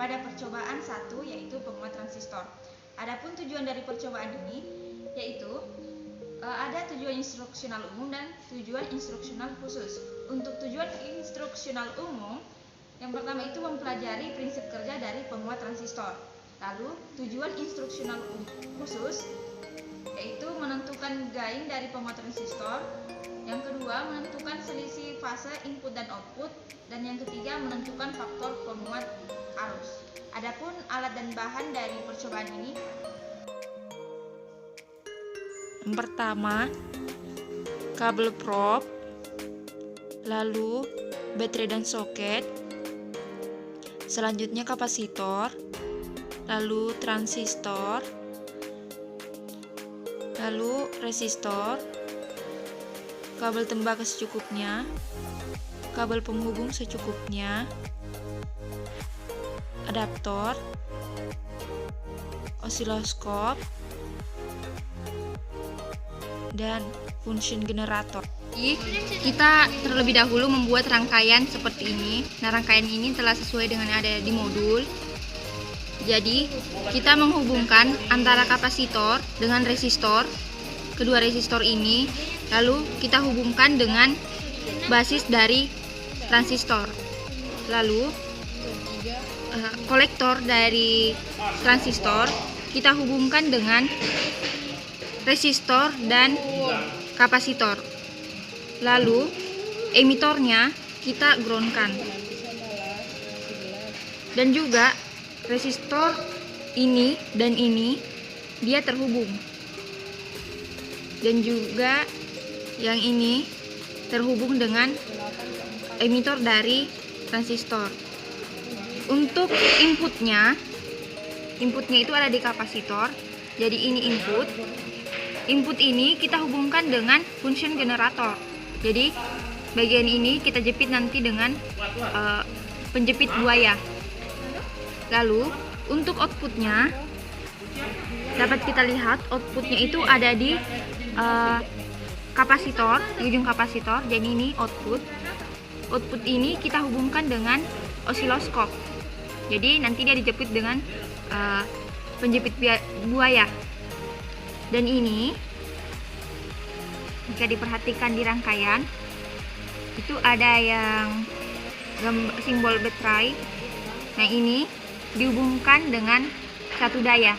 pada percobaan 1 yaitu penguat transistor. Adapun tujuan dari percobaan ini yaitu ada tujuan instruksional umum dan tujuan instruksional khusus. Untuk tujuan instruksional umum, yang pertama itu mempelajari prinsip kerja dari penguat transistor. Lalu tujuan instruksional khusus yaitu menentukan gain dari penguat transistor. Yang kedua, menentukan selisih fase input dan output. Dan yang ketiga, menentukan faktor penguat arus. Adapun alat dan bahan dari percobaan ini, yang pertama kabel probe, lalu baterai dan soket, selanjutnya kapasitor, lalu transistor, lalu resistor, kabel tembaga secukupnya, kabel penghubung secukupnya, adaptor, osiloskop, dan function generator. Kita terlebih dahulu membuat rangkaian seperti ini. Nah, rangkaian ini telah sesuai dengan yang ada di modul. Jadi, kita menghubungkan antara kapasitor dengan resistor, kedua resistor ini, lalu kita hubungkan dengan basis dari transistor. Lalu, kolektor dari transistor kita hubungkan dengan resistor dan kapasitor. Lalu emitornya kita groundkan. Dan juga resistor ini dan ini dia terhubung. Dan juga yang ini terhubung dengan emitor dari transistor. Untuk inputnya itu ada di kapasitor. Jadi ini input. Input ini kita hubungkan dengan function generator. Jadi bagian ini kita jepit nanti dengan penjepit buaya. Lalu untuk outputnya dapat kita lihat outputnya itu ada di kapasitor, di ujung kapasitor. Jadi ini output. Output ini kita hubungkan dengan osiloskop. Jadi nanti dia dijepit dengan penjepit buaya. Dan ini jika diperhatikan di rangkaian itu ada yang simbol baterai. Nah, ini dihubungkan dengan satu daya.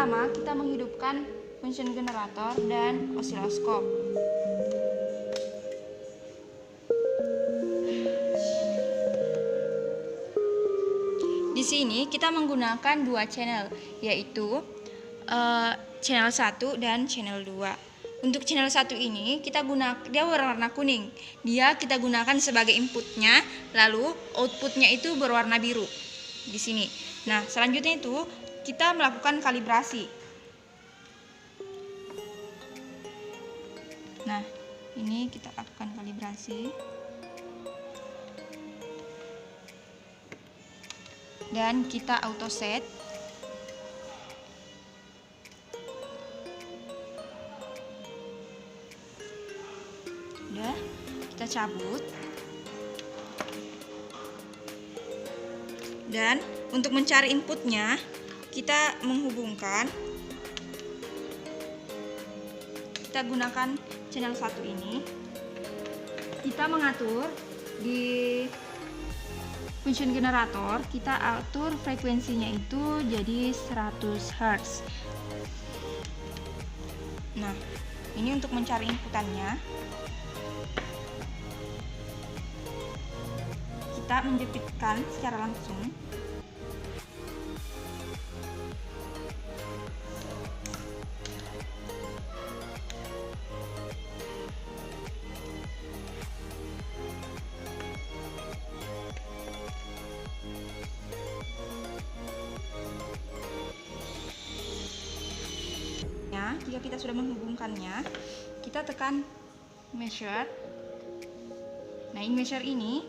Pertama-tama kita menghidupkan function generator dan osiloskop. Di sini kita menggunakan dua channel, yaitu channel 1 dan channel 2. Untuk channel 1 ini dia berwarna kuning. Dia kita gunakan sebagai inputnya, lalu outputnya itu berwarna biru di sini. Nah, selanjutnya itu kita melakukan kalibrasi. Nah, ini kita lakukan kalibrasi. Dan kita auto set. Udah, kita cabut. Dan untuk mencari inputnya, kita menghubungkan. Kita gunakan channel 1 ini. Kita mengatur di function generator, kita atur frekuensinya itu jadi 100 Hz. Nah, ini untuk mencari inputannya. Kita menjepitkan secara langsung. Jika kita sudah menghubungkannya, kita tekan measure. Nah, in measure ini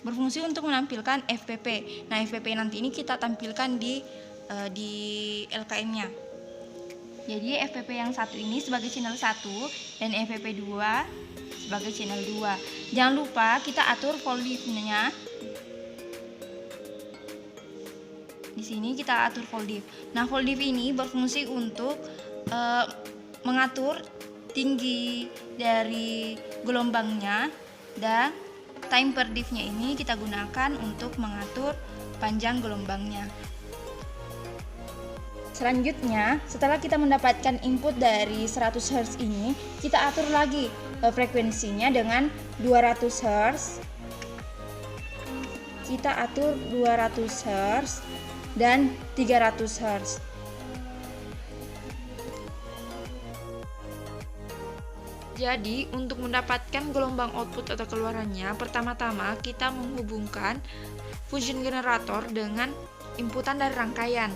berfungsi untuk menampilkan FPP. Nah, FPP nanti ini kita tampilkan di LKM-nya. Jadi FPP yang satu ini sebagai channel 1 dan FPP 2 sebagai channel 2. Jangan lupa kita atur volt diff-nya. Di sini kita atur volt diff. Nah, volt diff ini berfungsi untuk mengatur tinggi dari gelombangnya, dan time per diff-nya ini kita gunakan untuk mengatur panjang gelombangnya. Selanjutnya, setelah kita mendapatkan input dari 100 Hz ini, kita atur lagi frekuensinya dengan 200 Hz. Kita atur 200 Hz dan 300 Hz. Jadi, untuk mendapatkan gelombang output atau keluarannya, pertama-tama kita menghubungkan function generator dengan inputan dari rangkaian.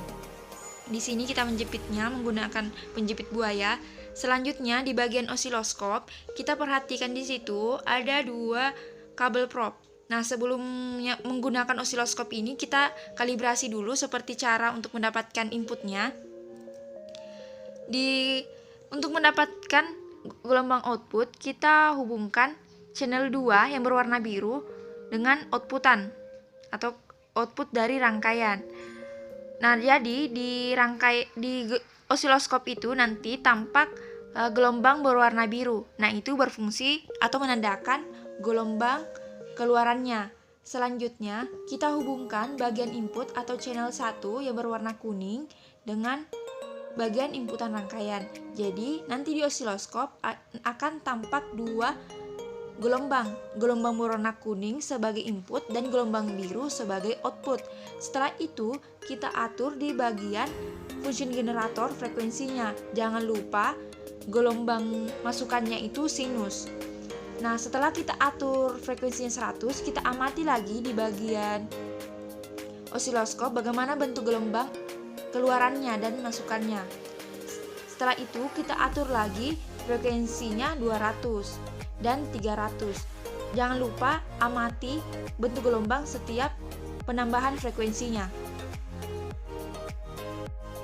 Di sini kita menjepitnya menggunakan penjepit buaya. Selanjutnya di bagian osiloskop, kita perhatikan di situ ada dua kabel probe. Nah, sebelumnya menggunakan osiloskop ini kita kalibrasi dulu seperti cara untuk mendapatkan inputnya. Untuk mendapatkan gelombang output, kita hubungkan channel 2 yang berwarna biru dengan outputan atau output dari rangkaian. Nah, jadi di osiloskop itu nanti tampak gelombang berwarna biru. Nah, itu berfungsi atau menandakan gelombang keluarannya. Selanjutnya, kita hubungkan bagian input atau channel 1 yang berwarna kuning dengan bagian inputan rangkaian. Jadi nanti di osiloskop akan tampak dua gelombang berwarna kuning sebagai input dan gelombang biru sebagai output. Setelah itu kita atur di bagian function generator frekuensinya. Jangan lupa gelombang masukannya itu sinus. Nah, setelah kita atur frekuensinya 100, kita amati lagi di bagian osiloskop bagaimana bentuk gelombang keluarannya dan masukannya. Setelah itu kita atur lagi frekuensinya 200 dan 300. Jangan lupa amati bentuk gelombang setiap penambahan frekuensinya.